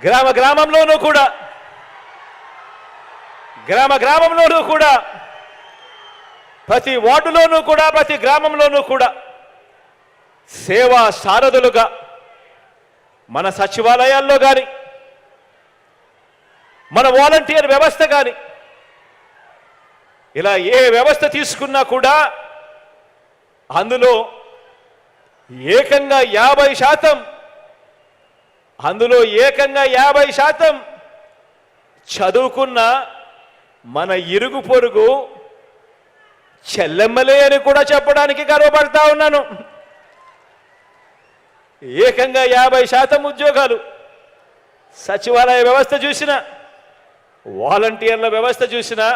గ్రామంలోనూ కూడా ప్రతి వార్డులోనూ కూడా ప్రతి గ్రామంలోనూ కూడా సేవా సారథులుగా మన సచివాలయాల్లో కానీ మన వాలంటీర్ వ్యవస్థ కానీ ఇలా ఏ వ్యవస్థ తీసుకున్నా కూడా అందులో ఏకంగా 50% చదువుకున్న మన ఇరుగు పొరుగు చెల్లెమ్మలే అని కూడా చెప్పడానికి గర్వపడతా ఉన్నాను. ఏకంగా 50% ఉద్యోగాలు సచివాలయ వ్యవస్థ చూసినా వాలంటీర్ల వ్యవస్థ చూసినా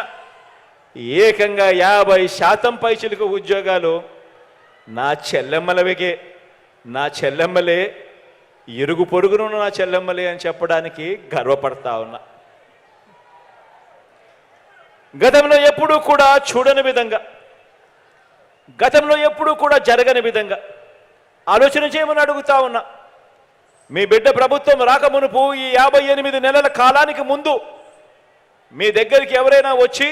ఏకంగా 50% పైచిలకు ఉద్యోగాలు నా చెల్లెమ్మలే ఇరుగు పొరుగును నా చెల్లెమ్మలే అని చెప్పడానికి గర్వపడతా ఉన్నా. గతంలో ఎప్పుడూ కూడా చూడని విధంగా, గతంలో ఎప్పుడూ కూడా జరగని విధంగా ఆలోచన చేయమని అడుగుతా ఉన్నా. మీ బిడ్డ ప్రభుత్వం రాకమునుపు ఈ 58 నెలల కాలానికి ముందు మీ దగ్గరికి ఎవరైనా వచ్చి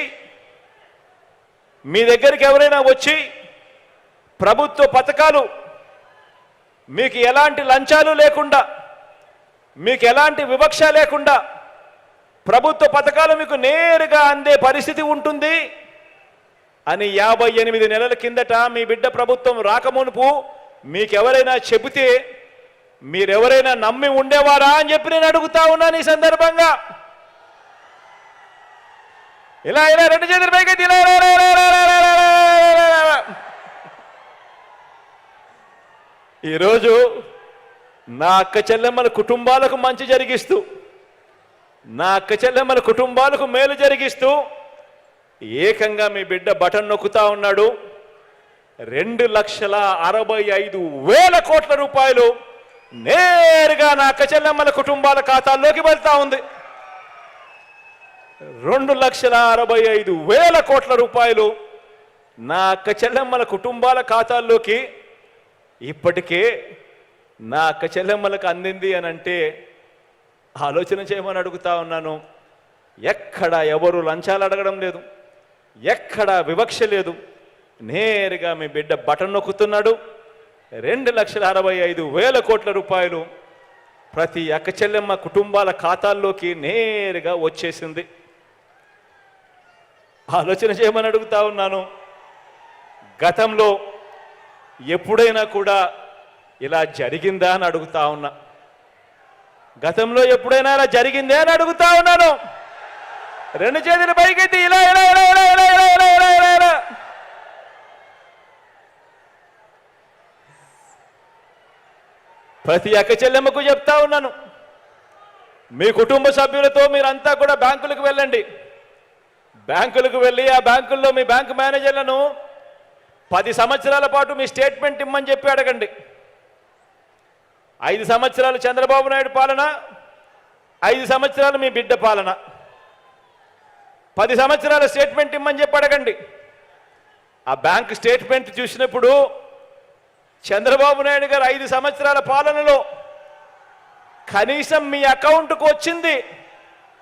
ప్రభుత్వ పథకాలు మీకు ఎలాంటి లంచాలు లేకుండా, మీకు ఎలాంటి వివక్ష లేకుండా ప్రభుత్వ పథకాలు మీకు నేరుగా అందే పరిస్థితి ఉంటుంది అని 58 నెలల కిందట మీ బిడ్డ ప్రభుత్వం రాకమునుపు మీకెవరైనా చెబితే మీరెవరైనా నమ్మి ఉండేవారా అని చెప్పి నేను అడుగుతా ఉన్నాను. ఈ సందర్భంగా ఇలా రెండు చేతుల పైకి ఈరోజు నా అక్క చెల్లెమ్మల కుటుంబాలకు మంచి జరిగిస్తూ, నా అక్క చెల్లెమ్మల కుటుంబాలకు మేలు జరిగిస్తూ ఏకంగా మీ బిడ్డ బటన్ నొక్కుతా ఉన్నాడు. 2,65,000 కోట్ల రూపాయలు నేరుగా నా అక్క చెల్లెమ్మల కుటుంబాల ఖాతాల్లోకి వెళ్తా ఉంది. 2,65,000 కోట్ల రూపాయలు నా అక్క చెల్లెమ్మల కుటుంబాల ఖాతాల్లోకి ఇప్పటికే నా అక్క చెల్లెమ్మలకు అందింది అని అంటే ఆలోచన చేయమని అడుగుతా ఉన్నాను. ఎక్కడ ఎవరు లంచాలు అడగడం లేదు, ఎక్కడ వివక్ష లేదు. నేరుగా మీ బిడ్డ బటన్ నొక్కుతున్నాడు. 2,65,000 కోట్ల రూపాయలు ప్రతి అక్క చెల్లెమ్మ కుటుంబాల ఖాతాల్లోకి నేరుగా వచ్చేసింది. ఆలోచన చేయమని అడుగుతా ఉన్నాను. గతంలో ఎప్పుడైనా కూడా ఇలా జరిగిందా అని అడుగుతా ఉన్నా. గతంలో ఎప్పుడైనా ఇలా జరిగిందే అని అడుగుతా ఉన్నాను. 2 చేతుల పైకెత్తి ఇలా ప్రతి అక్క చెల్లెమ్మకు చెప్తా ఉన్నాను, మీ కుటుంబ సభ్యులతో మీరంతా కూడా బ్యాంకులకు వెళ్ళండి. బ్యాంకులకు వెళ్ళి ఆ బ్యాంకుల్లో మీ బ్యాంకు మేనేజర్లను 10 సంవత్సరాల పాటు మీ స్టేట్మెంట్ ఇమ్మని చెప్పి అడగండి. 5 సంవత్సరాలు చంద్రబాబు నాయుడు పాలన, 5 సంవత్సరాలు మీ బిడ్డ పాలన. 10 సంవత్సరాల స్టేట్మెంట్ ఇమ్మని చెప్పి అడగండి. ఆ బ్యాంక్ స్టేట్మెంట్ చూసినప్పుడు చంద్రబాబు నాయుడు గారు 5 సంవత్సరాల పాలనలో కనీసం మీ అకౌంట్కు వచ్చింది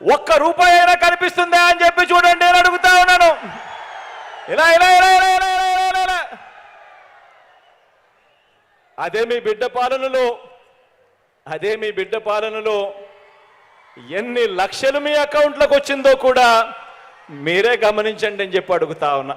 1 రూపాయి అయినా కనిపిస్తుందా అని చెప్పి చూడండి నేను అడుగుతా ఉన్నాను. ఇలా అదే మీ బిడ్డ పాలనలో ఎన్ని లక్షలు మీ అకౌంట్లకు వచ్చిందో కూడా మీరే గమనించండి అని చెప్పి అడుగుతా ఉన్నా.